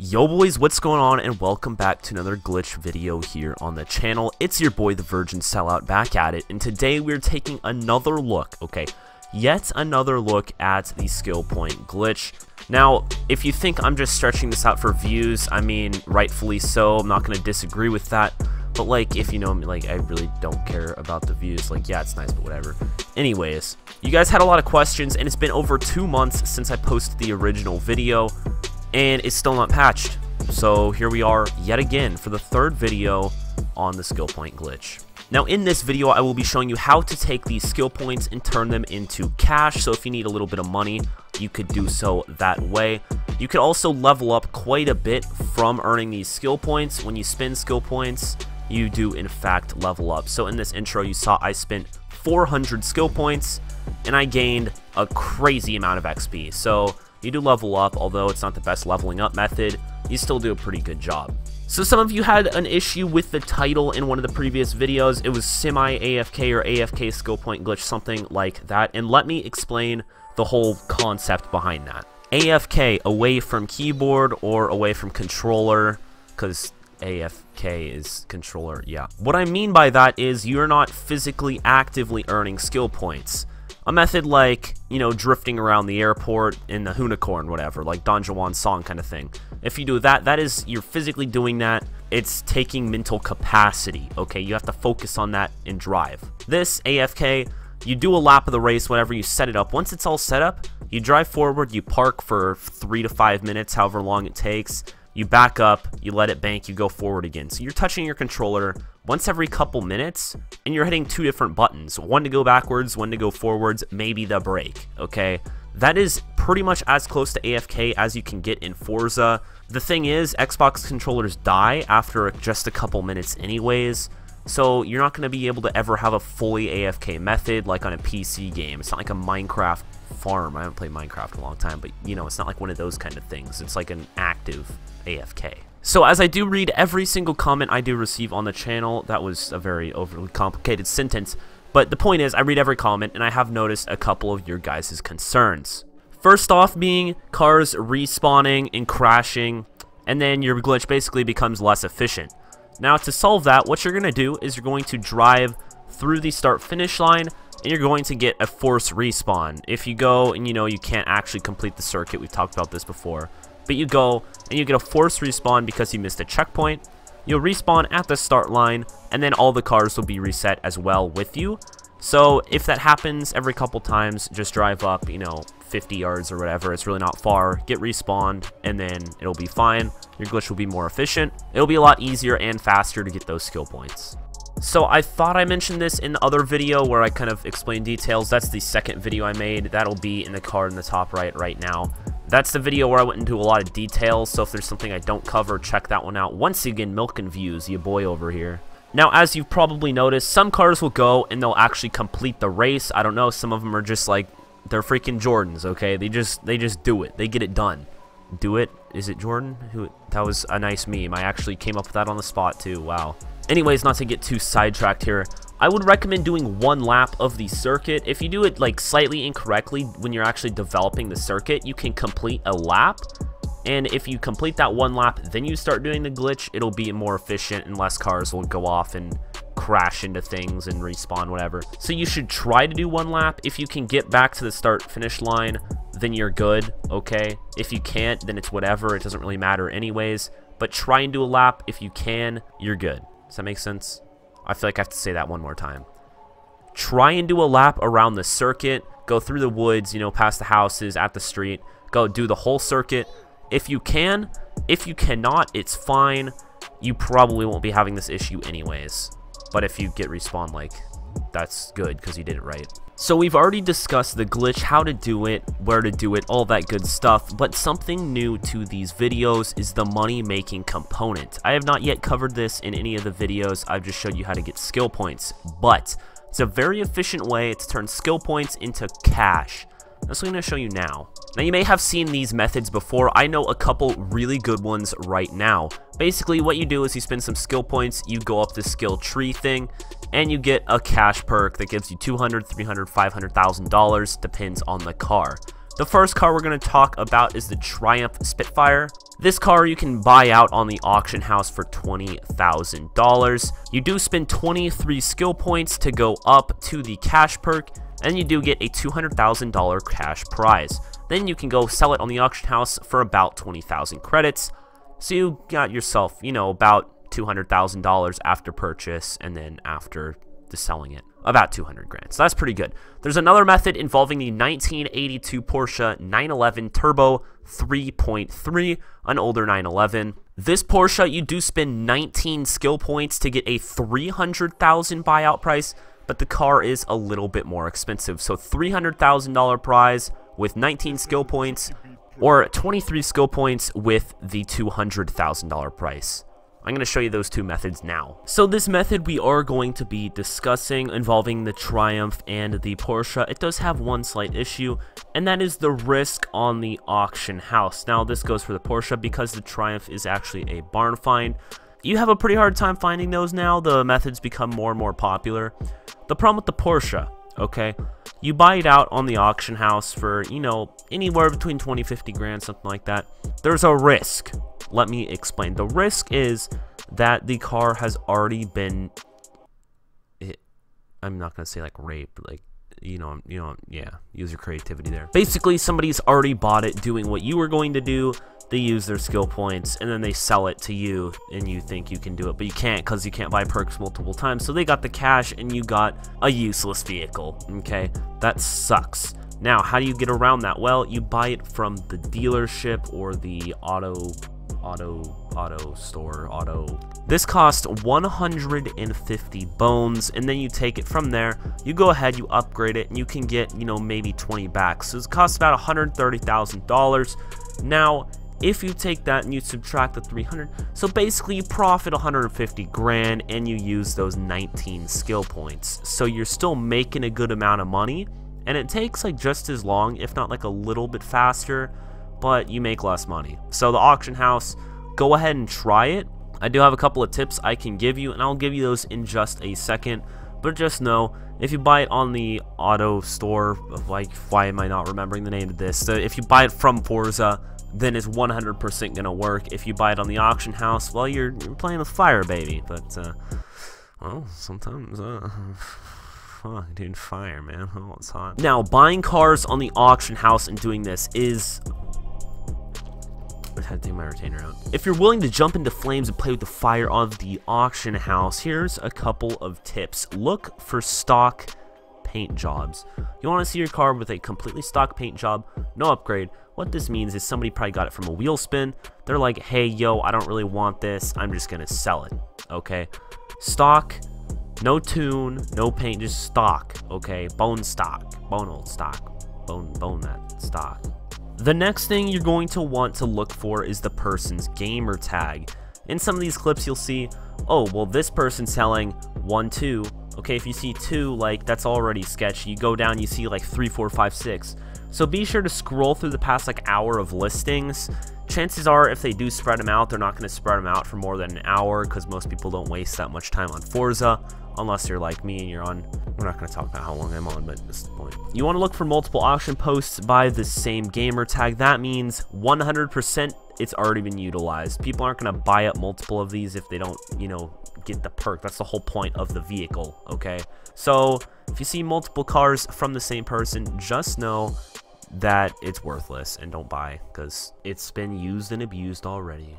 Yo boys, what's going on, and welcome back to another glitch video here on the channel. It's your boy the Virgin Sellout back at it, and today we're taking another look, yet another look at the skill point glitch. Now, if you think I'm just stretching this out for views, I mean, rightfully so, I'm not going to disagree with that, but like, if you know me, like, I really don't care about the views, like, yeah, it's nice, but whatever. Anyways, you guys had a lot of questions, and it's been over 2 months since I posted the original video, and it's still not patched. So here we are yet again for the third video on the skill point glitch. Now in this video I will be showing you how to take these skill points and turn them into cash. So if you need a little bit of money, you could do so that way. You could also level up quite a bit from earning these skill points. When you spend skill points, you do in fact level up. So in this intro you saw I spent 400 skill points and I gained a crazy amount of XP. So you do level up, although it's not the best leveling up method, you still do a pretty good job. So some of you had an issue with the title in one of the previous videos. It was semi-AFK or AFK skill point glitch, something like that, and let me explain the whole concept behind that. AFK, away from keyboard or away from controller, because AFK is controller, yeah. What I mean by that is you're not physically actively earning skill points. A method like, you know, drifting around the airport in the Unicorn, whatever, like Don Juan's song kind of thing. If you do that, that is, you're physically doing that. It's taking mental capacity, okay? You have to focus on that and drive. This, AFK, you do a lap of the race whenever you set it up. Once it's all set up, you drive forward, you park for 3 to 5 minutes, however long it takes. You back up, you let it bank, you go forward again. So you're touching your controller once every couple minutes, and you're hitting 2 different buttons. One to go backwards, one to go forwards, maybe the brake, okay? That is pretty much as close to AFK as you can get in Forza. The thing is, Xbox controllers die after just a couple minutes anyways, so you're not going to be able to ever have a fully AFK method like on a PC game. It's not like a Minecraft farm. I haven't played Minecraft in a long time, but you know, it's not like one of those kind of things. It's like an active AFK. So as I do read every single comment I do receive on the channel, that was a very overly complicated sentence, but the point is I read every comment and I have noticed a couple of your guys' concerns. First off being cars respawning and crashing, and then your glitch basically becomes less efficient. Now to solve that, what you're going to do is you're going to drive through the start finish line and you're going to get a force respawn. If you go and you know you can't actually complete the circuit, we've talked about this before, but you go and you get a force respawn because you missed a checkpoint. You'll respawn at the start line, and then all the cars will be reset as well with you. So if that happens every couple times, just drive up, you know, 50 yards or whatever. It's really not far. Get respawned, and then it'll be fine. Your glitch will be more efficient. It'll be a lot easier and faster to get those skill points. So I thought I mentioned this in the other video where I kind of explained details. That's the second video I made. That'll be in the card in the top right now. That's the video where I went into a lot of details, so if there's something I don't cover, check that one out. Once again, milk and views, ya boy over here. Now, as you've probably noticed, some cars will go and they'll actually complete the race. I don't know, some of them are just like, they're freaking Jordans, okay? They just do it. They get it done. Do it? Is it Jordan? That was a nice meme. I actually came up with that on the spot too. Wow. Anyways, not to get too sidetracked here, I would recommend doing 1 lap of the circuit. If you do it like slightly incorrectly when you're actually developing the circuit, you can complete a lap. And if you complete that 1 lap, then you start doing the glitch, it'll be more efficient and less cars will go off and crash into things and respawn, whatever. So you should try to do 1 lap. If you can get back to the start finish line, then you're good, okay? If you can't, then it's whatever. It doesn't really matter anyways. But try and do a lap. If you can, you're good. Does that make sense? I feel like I have to say that one more time. Try and do a lap around the circuit. Go through the woods, you know, past the houses, at the street. Go do the whole circuit. If you can. If you cannot, it's fine. You probably won't be having this issue anyways. But if you get respawned, like, that's good because you did it right. So we've already discussed the glitch, how to do it, where to do it, all that good stuff, but something new to these videos is the money making component. I have not yet covered this in any of the videos. I've just showed you how to get skill points, but it's a very efficient way to turn skill points into cash. That's what I'm going to show you now. Now you may have seen these methods before. I know a couple really good ones right now. Basically what you do is you spend some skill points, you go up the skill tree thing, and you get a cash perk that gives you $200, $300, $500,000, depends on the car. The first car we're going to talk about is the Triumph Spitfire. This car you can buy out on the auction house for $20,000. You do spend 23 skill points to go up to the cash perk, and you do get a $200,000 cash prize. Then you can go sell it on the auction house for about 20,000 credits. So you got yourself, you know, about $200,000 after purchase, and then after the selling it, about 200 grand. So that's pretty good. There's another method involving the 1982 Porsche 911 Turbo 3.3, an older 911. This Porsche, you do spend 19 skill points to get a $300,000 buyout price, but the car is a little bit more expensive. So $300,000 prize with 19 skill points, or 23 skill points with the $200,000 price. I'm going to show you those two methods now. So this method we are going to be discussing involving the Triumph and the Porsche. It does have one slight issue, and that is the risk on the auction house. Now this goes for the Porsche because the Triumph is actually a barn find. You have a pretty hard time finding those now. The methods become more and more popular. The problem with the Porsche, okay, you buy it out on the auction house for, you know, anywhere between 20, 50 grand, something like that. There's a risk. Let me explain. The risk is that the car has already been, I'm not going to say like raped, like, yeah, use your creativity there. Basically, somebody's already bought it doing what you were going to do. They use their skill points, and then they sell it to you, and you think you can do it, but you can't because you can't buy perks multiple times. So they got the cash, and you got a useless vehicle, okay? That sucks. Now, how do you get around that? Well, you buy it from the dealership or the auto store. This costs 150 bones, and then you take it from there. You go ahead, you upgrade it, and you can get, you know, maybe 20 back. So it costs about $130,000. Now, if you take that and you subtract the 300, so basically you profit 150 grand, and you use those 19 skill points. So you're still making a good amount of money, and it takes like just as long, if not like a little bit faster, but you make less money. So the auction house, go ahead and try it. I do have a couple of tips I can give you, and I'll give you those in just a second. But just know, if you buy it on the auto store, like, why am I not remembering the name of this? So if you buy it from Forza, then it's 100% gonna work. If you buy it on the auction house, well, you're playing with fire, baby. But well, sometimes fuck, dude, fire, man. Oh, it's hot. Now, buying cars on the auction house and doing this is, I had to take my retainer out. If you're willing to jump into flames and play with the fire of the auction house, here's a couple of tips. Look for stock paint jobs. You want to see your car with a completely stock paint job, no upgrade. What this means is somebody probably got it from a wheel spin. They're like, hey, yo, I don't really want this. I'm just going to sell it, okay? Stock, no tune, no paint, just stock, okay? Bone stock, bone old stock, bone that stock. The next thing you're going to want to look for is the person's gamer tag. In some of these clips you'll see, oh, well, this person's selling 1, 2. Okay, if you see 2, like, that's already sketchy. You go down, you see like 3, 4, 5, 6. So be sure to scroll through the past like hour of listings. Chances are, if they do spread them out, they're not going to spread them out for more than an hour, because most people don't waste that much time on Forza, unless you're like me and you're on, we're not going to talk about how long I'm on, but this is the point. You want to look for multiple auction posts by the same gamer tag. That means 100% it's already been utilized. People aren't going to buy up multiple of these if they don't, you know, get the perk. That's the whole point of the vehicle, okay? So if you see multiple cars from the same person, just know that it's worthless and don't buy, because it's been used and abused already.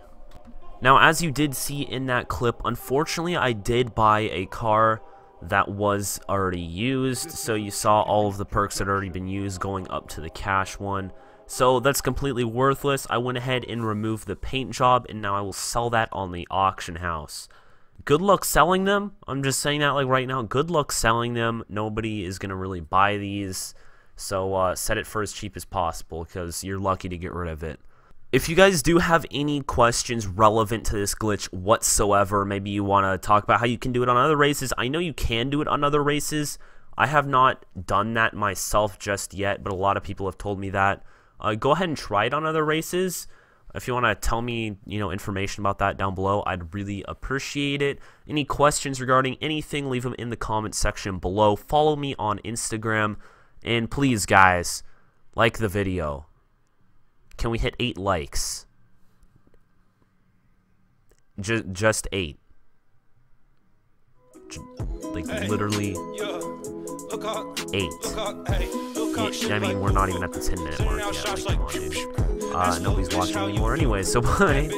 Now, as you did see in that clip, unfortunately I did buy a car that was already used, so you saw all of the perks that had already been used going up to the cash one. So that's completely worthless. I went ahead and removed the paint job, and now I will sell that on the auction house. Good luck selling them. I'm just saying that like right now. Good luck selling them. Nobody is going to really buy these. So set it for as cheap as possible, because you're lucky to get rid of it. If you guys do have any questions relevant to this glitch whatsoever, maybe you want to talk about how you can do it on other races. I know you can do it on other races. I have not done that myself just yet, but a lot of people have told me that. Go ahead and try it on other races. If you want to tell me, you know, information about that down below, I'd really appreciate it. Any questions regarding anything, leave them in the comment section below. Follow me on Instagram. And please, guys, Like the video. Can we hit 8 likes? Just 8. Like, literally 8. I mean, we're not even at the 10-minute mark yet. Like, come on, dude. Nobody's watching anymore anyway, so bye.